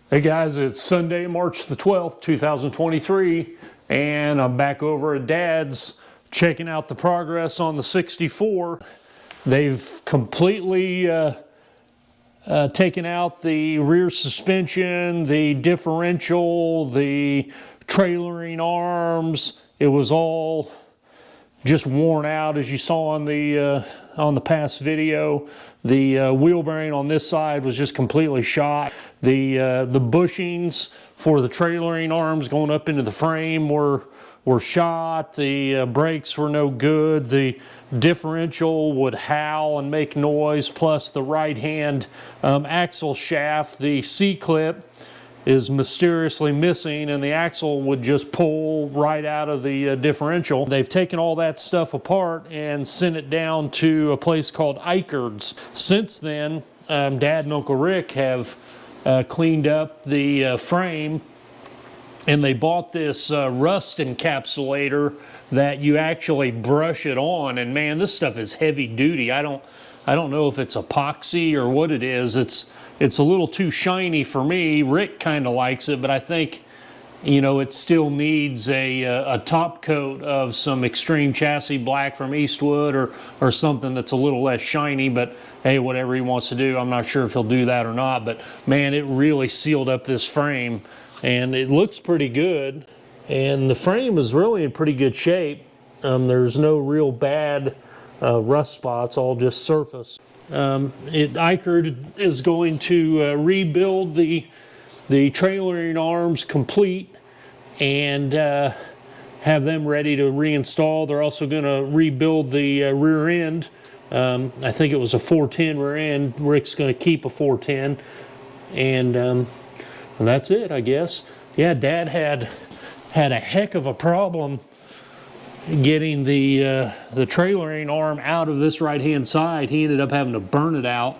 Hey guys, it's Sunday, March the 12th, 2023, and I'm back over at Dad's checking out the progress on the 64. They've completely taken out the rear suspension, the differential, the trailering arms. It was all just worn out, as you saw on the past video. The wheel bearing on this side was just completely shot. The bushings for the trailering arms going up into the frame were shot. The brakes were no good. The differential would howl and make noise, plus the right hand axle shaft, the C-clip, is mysteriously missing, and the axle would just pull right out of the differential. They've taken all that stuff apart and sent it down to a place called IKERD'S. Since then, Dad and Uncle Rick have cleaned up the frame, and they bought this rust encapsulator that you actually brush it on. And man, this stuff is heavy duty. I don't know if it's epoxy or what it is. It's a little too shiny for me. Rick kind of likes it, but I think, you know, it still needs a top coat of some extreme chassis black from Eastwood or something that's a little less shiny. But hey, whatever he wants to do, I'm not sure if he'll do that or not. But man, it really sealed up this frame, and it looks pretty good. And the frame is really in pretty good shape. There's no real bad rust spots, all just surface. IKERD is going to rebuild the trailering arms complete and have them ready to reinstall. They're also going to rebuild the rear end. I think it was a 410 rear end. Rick's going to keep a 410, and that's it, I guess. Yeah, Dad had a heck of a problem getting the trailering arm out of this right hand side. He ended up having to burn it out.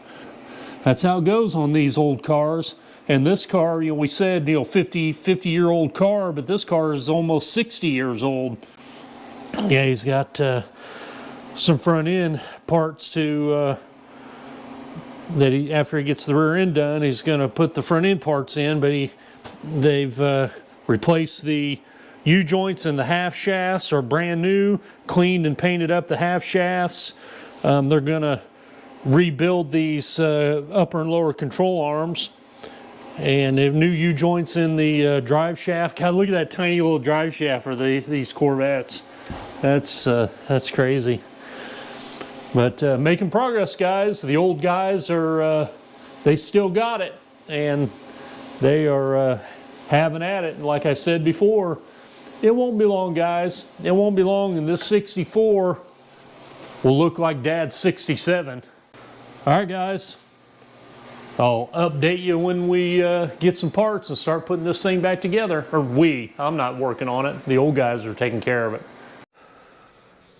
That's how it goes on these old cars. And this car, you know, we said, you know, 50-year-old car, but this car is almost 60 years old. Yeah, he's got some front end parts to that he, after he gets the rear end done, he's going to put the front end parts in. But they've replaced the U-joints and the half shafts are brand new, cleaned and painted up the half shafts. They're going to rebuild these upper and lower control arms, and they have new U-joints in the drive shaft. God, look at that tiny little drive shaft for these Corvettes. That's crazy. But making progress, guys. The old guys are they still got it, and they are having at it. And like I said before, it won't be long, guys. It won't be long, and this 64 will look like Dad's 67. All right, guys. I'll update you when we get some parts and start putting this thing back together. Or I'm not working on it. The old guys are taking care of it.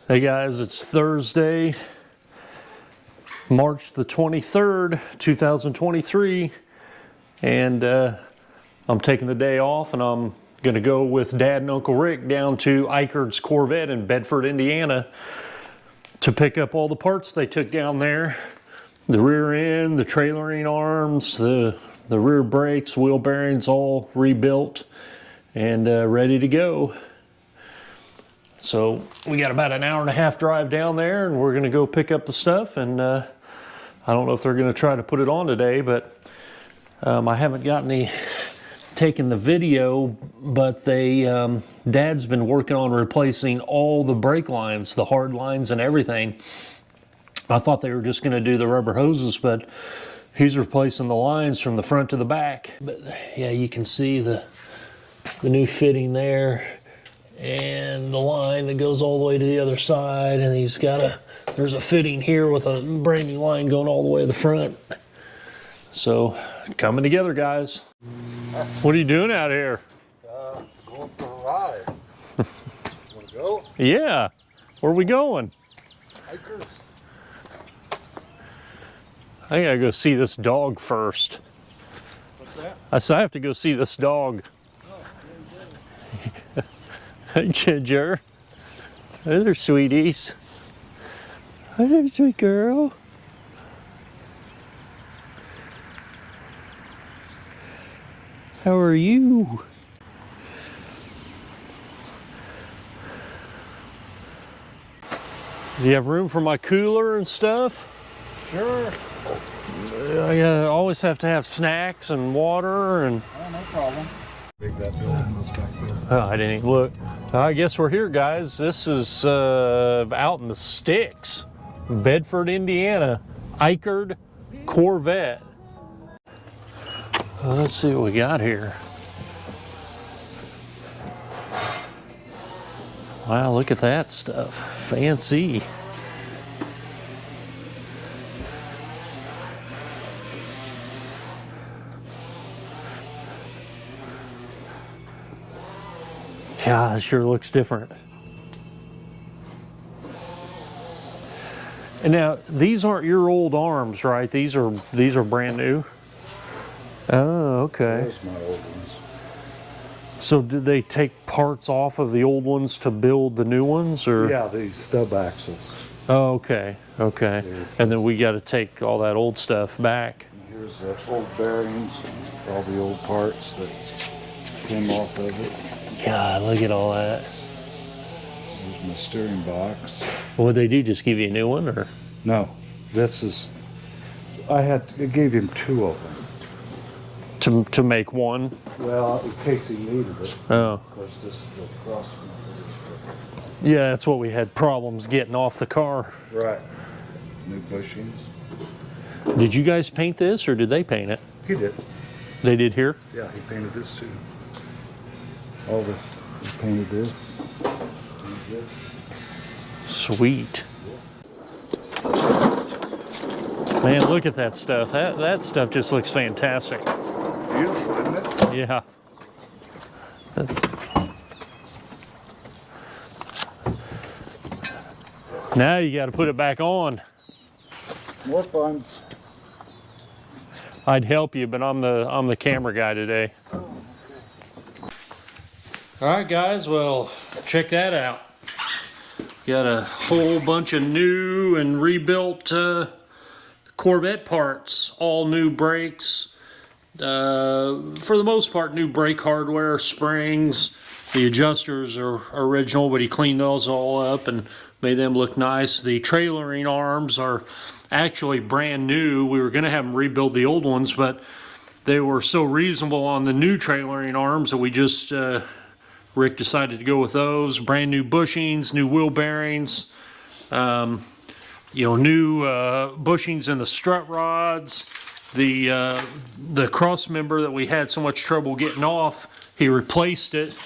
Hey, guys, it's Thursday, March the 23rd, 2023. And I'm taking the day off, and I'm going to go with Dad and Uncle Rick down to IKERD'S Corvette in Bedford, Indiana, to pick up all the parts they took down there. The rear end, the trailering arms, the rear brakes, wheel bearings, all rebuilt and ready to go. So we got about an hour and a half drive down there, and we're going to go pick up the stuff. And I don't know if they're going to try to put it on today, but I haven't gotten taken the video, but Dad's been working on replacing all the brake lines, the hard lines and everything. I thought they were just going to do the rubber hoses, but he's replacing the lines from the front to the back. But yeah, you can see the new fitting there, and the line that goes all the way to the other side, and there's a fitting here with a brand new line going all the way to the front. So coming together, guys. What are you doing out here? Going for a ride. Want to go? Yeah. Where are we going? IKERD'S. I gotta go see this dog first. What's that? I said I have to go see this dog. Hey, Ginger. Those are sweeties. Those are sweet girl. How are you? Do you have room for my cooler and stuff? Sure. I always have to have snacks and water and... Oh, no problem. Big that building was back there. Oh, I didn't even look. I guess we're here, guys. This is out in the sticks. Bedford, Indiana. IKERD Corvette. Let's see what we got here. Wow, look at that stuff. Fancy. Yeah, it sure looks different. And now, these aren't your old arms, right? These are brand new? Oh, okay. Those are my old ones. So did they take parts off of the old ones to build the new ones, or? Yeah, these stub axles. Oh, okay, okay. And then we got to take all that old stuff back. And here's the old bearings, all the old parts that came off of it. God, look at all that. Here's my steering box. What would they do? Just give you a new one, or? No, this is, I gave him two of them. To make one? Well, in case he needed it. Oh. Of course, this is the cross. Yeah, that's what we had problems getting off the car. Right. New bushings. Did you guys paint this, or did they paint it? He did. They did here? Yeah, he painted this too. All this. He painted this. Painted this. Sweet. Man, look at that stuff. That stuff just looks fantastic. It's beautiful, isn't it? Yeah. Now you got to put it back on. More fun. I'd help you, but I'm the camera guy today. Oh, okay. All right, guys. Well, check that out. Got a whole bunch of new and rebuilt Corvette parts. All new brakes. For the most part, new brake hardware, springs. The adjusters are original, but he cleaned those all up and made them look nice. The trailering arms are actually brand new. We were going to have them rebuild the old ones, but they were so reasonable on the new trailering arms that we just, Rick decided to go with those. Brand new bushings, new wheel bearings, new bushings in the strut rods. The cross member that we had so much trouble getting off, he replaced it,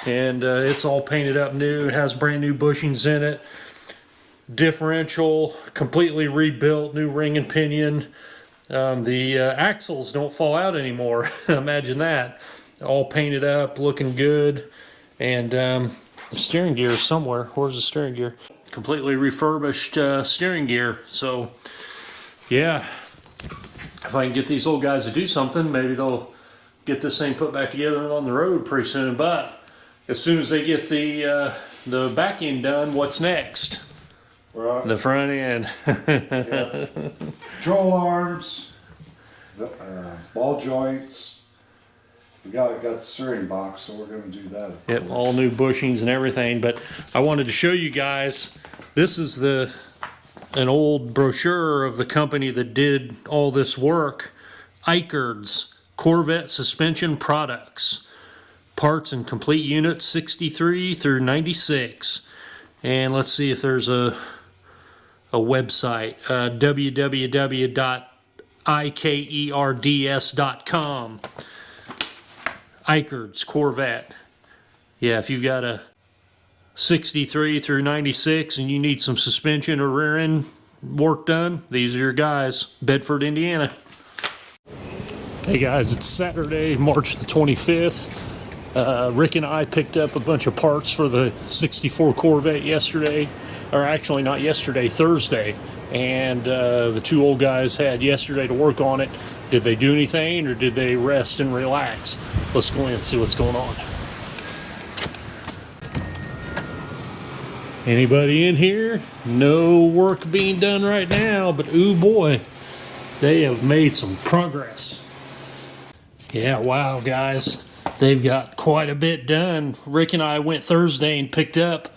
and it's all painted up new. It has brand new bushings in it. Differential, completely rebuilt, new ring and pinion. The axles don't fall out anymore. Imagine that. All painted up, looking good. And the steering gear is somewhere. Where's the steering gear? Completely refurbished steering gear. So, yeah. If I can get these old guys to do something, maybe they'll get this thing put back together and on the road pretty soon. But as soon as they get the back end done, what's next? Right. The front end. Yeah. Control arms, ball joints. We got the steering box, so we're going to do that. Yep, all new bushings and everything. But I wanted to show you guys. This is an old brochure of the company that did all this work. IKERD'S Corvette Suspension Products. Parts and complete units 63 through 96. And let's see if there's a website. www.IKERD'S.com. IKERD'S Corvette. Yeah, if you've got a 63 through 96 and you need some suspension or rear end work done, these are your guys. Bedford, Indiana. Hey guys, it's Saturday, March the 25th. Rick and I picked up a bunch of parts for the 64 Corvette yesterday, or actually not yesterday, Thursday. And the two old guys had yesterday to work on it. Did they do anything, or did they rest and relax? Let's go in and see what's going on. Anybody in here? No work being done right now, but ooh boy, they have made some progress. Yeah, wow, guys. They've got quite a bit done. Rick and I went Thursday and picked up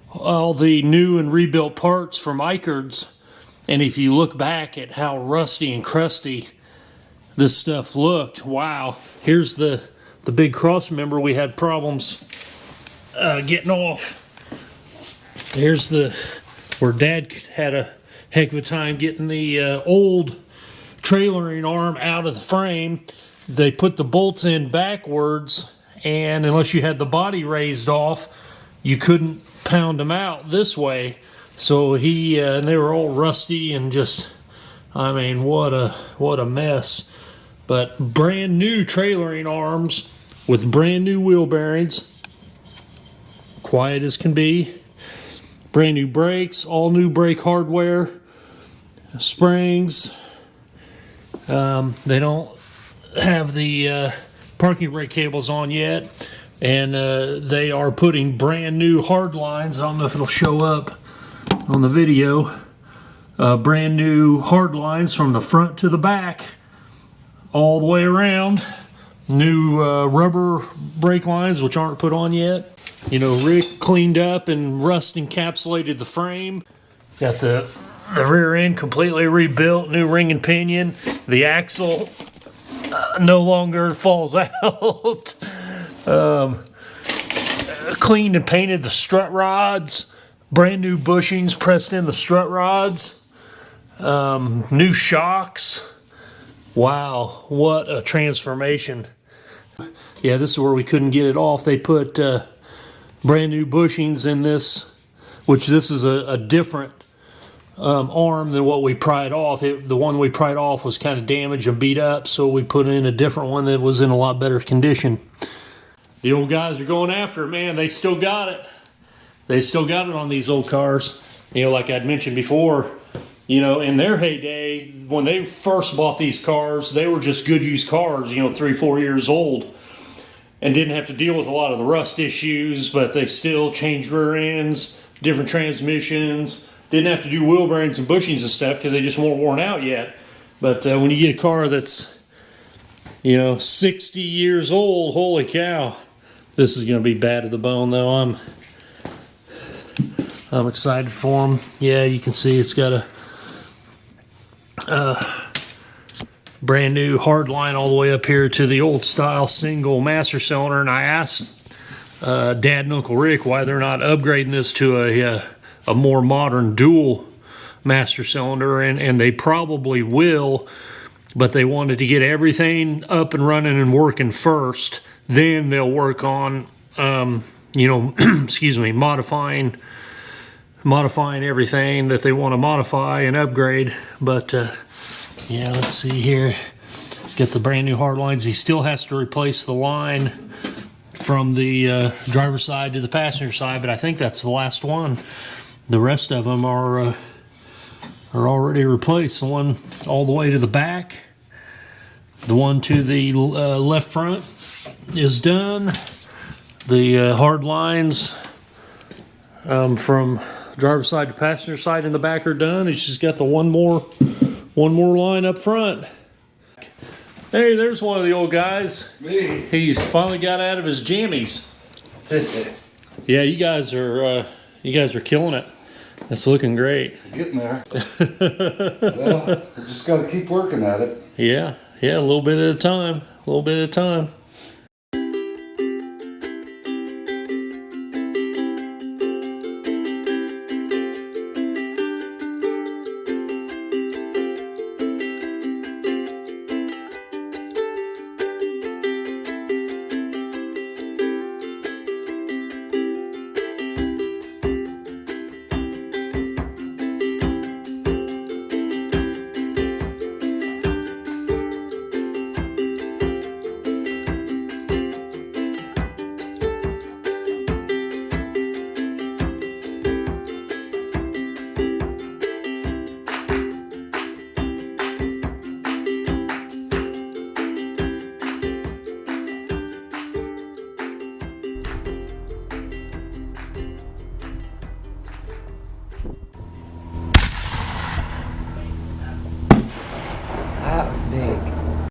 all the new and rebuilt parts from IKERD'S. And if you look back at how rusty and crusty this stuff looked, wow. Here's the big cross member we had problems getting off. Here's where Dad had a heck of a time getting the old trailering arm out of the frame. They put the bolts in backwards, and unless you had the body raised off, you couldn't pound them out this way. So and they were all rusty and just, I mean, what a mess. But brand new trailering arms with brand new wheel bearings, quiet as can be. Brand new brakes, all new brake hardware, springs. They don't have the parking brake cables on yet, and they are putting brand new hard lines. I don't know if it'll show up on the video. Brand new hard lines from the front to the back, all the way around. New rubber brake lines, which aren't put on yet. You know, Rick cleaned up and rust encapsulated the frame. Got the rear end completely rebuilt, new ring and pinion. The axle no longer falls out. Cleaned and painted the strut rods. Brand new bushings pressed in the strut rods. New shocks. Wow, what a transformation. Yeah, this is where we couldn't get it off. They put brand new bushings in this, which this is a different arm than what we pried off. The one we pried off was kind of damaged and beat up, so we put in a different one that was in a lot better condition. The old guys are going after it, man. They still got it. They still got it on these old cars. You know, like I'd mentioned before, you know, in their heyday, when they first bought these cars, they were just good used cars, you know, 3-4 years old, and didn't have to deal with a lot of the rust issues, but they still changed rear ends, different transmissions, didn't have to do wheel bearings and bushings and stuff because they just weren't worn out yet. But when you get a car that's, you know, 60 years old, holy cow, this is going to be bad to the bone, though. I'm excited for them. Yeah, you can see it's got a brand new hard line all the way up here to the old style single master cylinder. And I asked Dad and Uncle Rick why they're not upgrading this to a more modern dual master cylinder, and they probably will, but they wanted to get everything up and running and working first. Then they'll work on, you know, excuse me, modifying everything that they want to modify and upgrade. But yeah, let's see here. Get the brand new hard lines. He still has to replace the line from the driver's side to the passenger side, but I think that's the last one. The rest of them are already replaced. The one all the way to the back, the one to the left front is done. The hard lines from driver's side to passenger side in the back are done. It's just got the one more line up front. Hey, there's one of the old guys. Me. He's finally got out of his jammies. Yeah, you guys are killing it. It's looking great. Getting there. Well, we just got to keep working at it. Yeah, a little bit at a time. A little bit at a time.